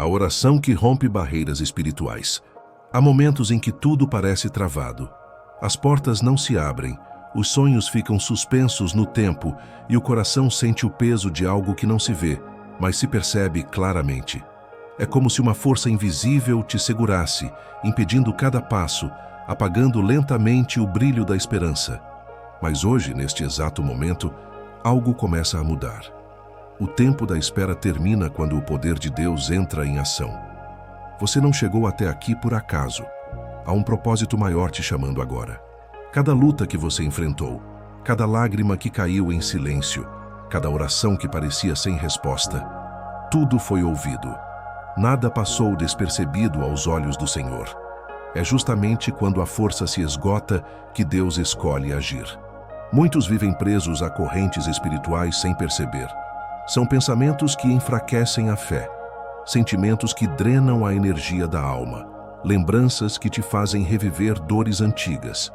A oração que rompe barreiras espirituais. Há momentos em que tudo parece travado. As portas não se abrem, os sonhos ficam suspensos no tempo e o coração sente o peso de algo que não se vê, mas se percebe claramente. É como se uma força invisível te segurasse, impedindo cada passo, apagando lentamente o brilho da esperança. Mas hoje, neste exato momento, algo começa a mudar. O tempo da espera termina quando o poder de Deus entra em ação. Você não chegou até aqui por acaso. Há um propósito maior te chamando agora. Cada luta que você enfrentou, cada lágrima que caiu em silêncio, cada oração que parecia sem resposta, tudo foi ouvido. Nada passou despercebido aos olhos do Senhor. É justamente quando a força se esgota que Deus escolhe agir. Muitos vivem presos a correntes espirituais sem perceber. São pensamentos que enfraquecem a fé, sentimentos que drenam a energia da alma, lembranças que te fazem reviver dores antigas.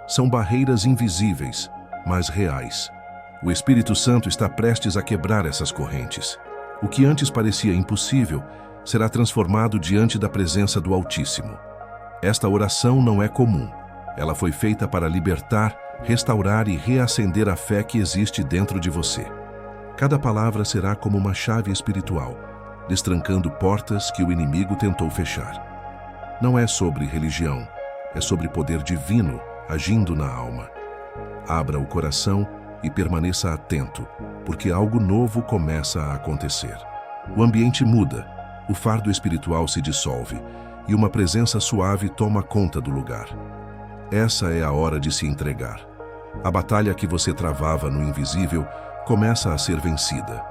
São barreiras invisíveis, mas reais. O Espírito Santo está prestes a quebrar essas correntes. O que antes parecia impossível será transformado diante da presença do Altíssimo. Esta oração não é comum. Ela foi feita para libertar, restaurar e reacender a fé que existe dentro de você. Cada palavra será como uma chave espiritual, destrancando portas que o inimigo tentou fechar. Não é sobre religião, é sobre poder divino agindo na alma. Abra o coração e permaneça atento, porque algo novo começa a acontecer. O ambiente muda, o fardo espiritual se dissolve e uma presença suave toma conta do lugar. Essa é a hora de se entregar. A batalha que você travava no invisível começa a ser vencida.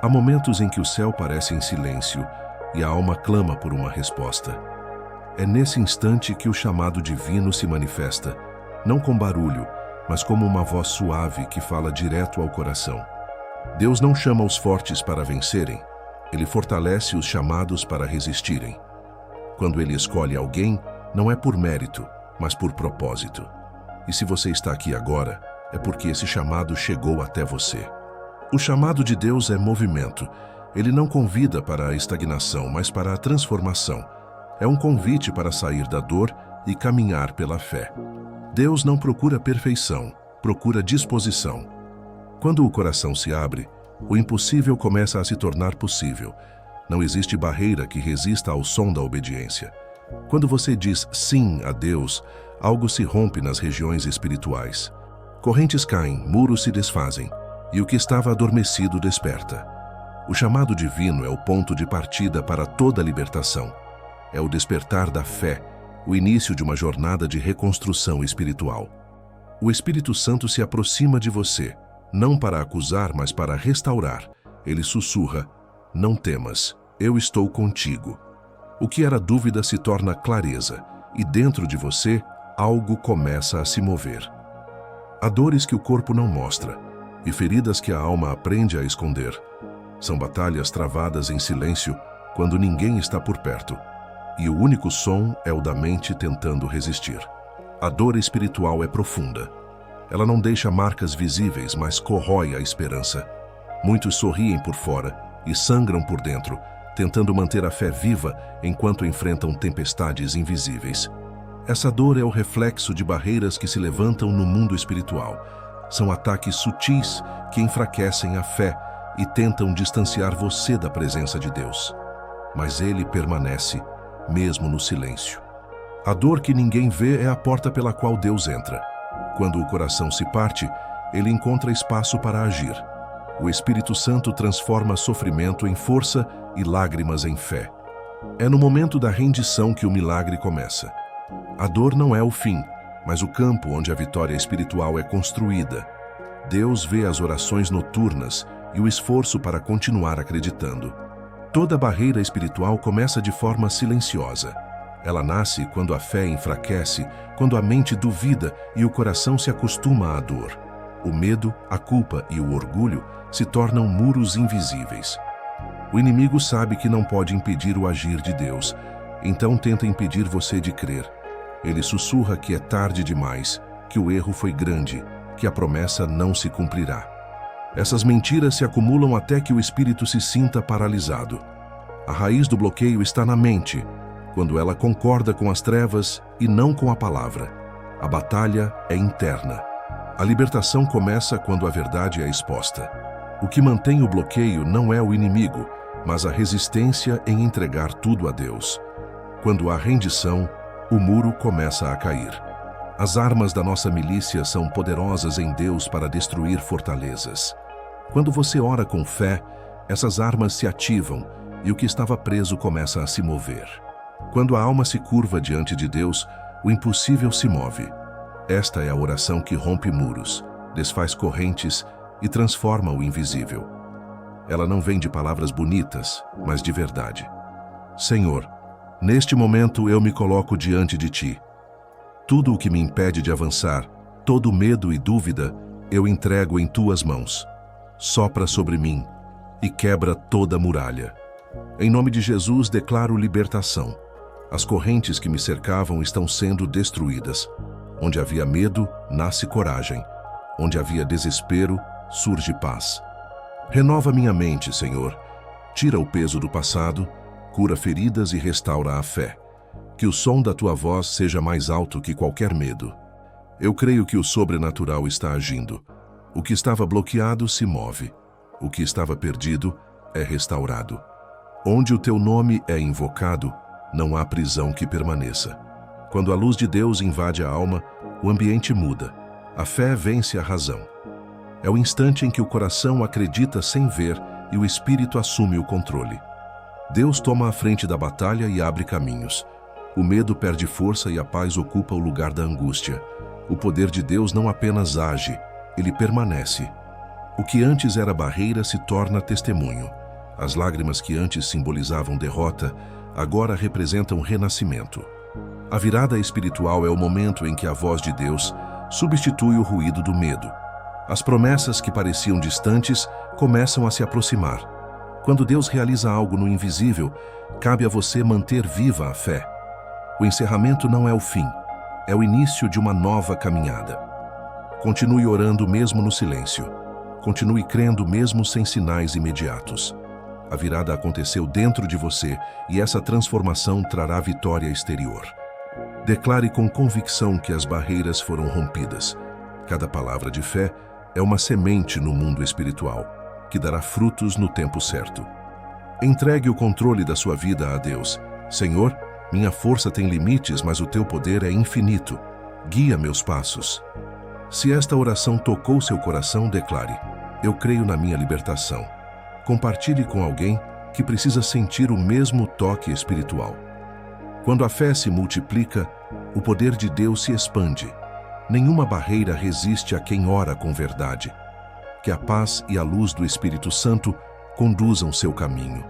Há momentos em que o céu parece em silêncio e a alma clama por uma resposta. É nesse instante que o chamado divino se manifesta, não com barulho, mas como uma voz suave que fala direto ao coração. Deus não chama os fortes para vencerem, Ele fortalece os chamados para resistirem. Quando Ele escolhe alguém, não é por mérito, mas por propósito. E se você está aqui agora, é porque esse chamado chegou até você. O chamado de Deus é movimento. Ele não convida para a estagnação, mas para a transformação. É um convite para sair da dor e caminhar pela fé. Deus não procura perfeição, procura disposição. Quando o coração se abre, o impossível começa a se tornar possível. Não existe barreira que resista ao som da obediência. Quando você diz sim a Deus, algo se rompe nas regiões espirituais. Correntes caem, muros se desfazem, e o que estava adormecido desperta. O chamado divino é o ponto de partida para toda a libertação. É o despertar da fé, o início de uma jornada de reconstrução espiritual. O Espírito Santo se aproxima de você, não para acusar, mas para restaurar. Ele sussurra: não temas, eu estou contigo. O que era dúvida se torna clareza, e dentro de você, algo começa a se mover. Há dores que o corpo não mostra, e feridas que a alma aprende a esconder. São batalhas travadas em silêncio, quando ninguém está por perto, e o único som é o da mente tentando resistir. A dor espiritual é profunda. Ela não deixa marcas visíveis, mas corrói a esperança. Muitos sorriem por fora e sangram por dentro, tentando manter a fé viva enquanto enfrentam tempestades invisíveis. Essa dor é o reflexo de barreiras que se levantam no mundo espiritual. São ataques sutis que enfraquecem a fé e tentam distanciar você da presença de Deus. Mas Ele permanece, mesmo no silêncio. A dor que ninguém vê é a porta pela qual Deus entra. Quando o coração se parte, Ele encontra espaço para agir. O Espírito Santo transforma sofrimento em força e lágrimas em fé. É no momento da rendição que o milagre começa. A dor não é o fim, mas o campo onde a vitória espiritual é construída. Deus vê as orações noturnas e o esforço para continuar acreditando. Toda barreira espiritual começa de forma silenciosa. Ela nasce quando a fé enfraquece, quando a mente duvida e o coração se acostuma à dor. O medo, a culpa e o orgulho se tornam muros invisíveis. O inimigo sabe que não pode impedir o agir de Deus, então tenta impedir você de crer. Ele sussurra que é tarde demais, que o erro foi grande, que a promessa não se cumprirá. Essas mentiras se acumulam até que o espírito se sinta paralisado. A raiz do bloqueio está na mente, quando ela concorda com as trevas e não com a palavra. A batalha é interna. A libertação começa quando a verdade é exposta. O que mantém o bloqueio não é o inimigo, mas a resistência em entregar tudo a Deus. Quando há rendição, o muro começa a cair. As armas da nossa milícia são poderosas em Deus para destruir fortalezas. Quando você ora com fé, essas armas se ativam e o que estava preso começa a se mover. Quando a alma se curva diante de Deus, o impossível se move. Esta é a oração que rompe muros, desfaz correntes e transforma o invisível. Ela não vem de palavras bonitas, mas de verdade. Senhor, neste momento eu me coloco diante de Ti. Tudo o que me impede de avançar, todo medo e dúvida, eu entrego em Tuas mãos. Sopra sobre mim e quebra toda a muralha. Em nome de Jesus declaro libertação. As correntes que me cercavam estão sendo destruídas. Onde havia medo, nasce coragem. Onde havia desespero, surge paz. Renova minha mente, Senhor. Tira o peso do passado, cura feridas e restaura a fé. Que o som da Tua voz seja mais alto que qualquer medo. Eu creio que o sobrenatural está agindo. O que estava bloqueado se move. O que estava perdido é restaurado. Onde o Teu nome é invocado, não há prisão que permaneça. Quando a luz de Deus invade a alma, o ambiente muda. A fé vence a razão. É o instante em que o coração acredita sem ver e o espírito assume o controle. Deus toma a frente da batalha e abre caminhos. O medo perde força e a paz ocupa o lugar da angústia. O poder de Deus não apenas age, ele permanece. O que antes era barreira se torna testemunho. As lágrimas que antes simbolizavam derrota, agora representam renascimento. A virada espiritual é o momento em que a voz de Deus substitui o ruído do medo. As promessas que pareciam distantes começam a se aproximar. Quando Deus realiza algo no invisível, cabe a você manter viva a fé. O encerramento não é o fim, é o início de uma nova caminhada. Continue orando mesmo no silêncio. Continue crendo mesmo sem sinais imediatos. A virada aconteceu dentro de você e essa transformação trará vitória exterior. Declare com convicção que as barreiras foram rompidas. Cada palavra de fé é uma semente no mundo espiritual, que dará frutos no tempo certo. Entregue o controle da sua vida a Deus. Senhor, minha força tem limites, mas o Teu poder é infinito. Guia meus passos. Se esta oração tocou seu coração, declare: eu creio na minha libertação. Compartilhe com alguém que precisa sentir o mesmo toque espiritual. Quando a fé se multiplica, o poder de Deus se expande. Nenhuma barreira resiste a quem ora com verdade. Que a paz e a luz do Espírito Santo conduzam seu caminho.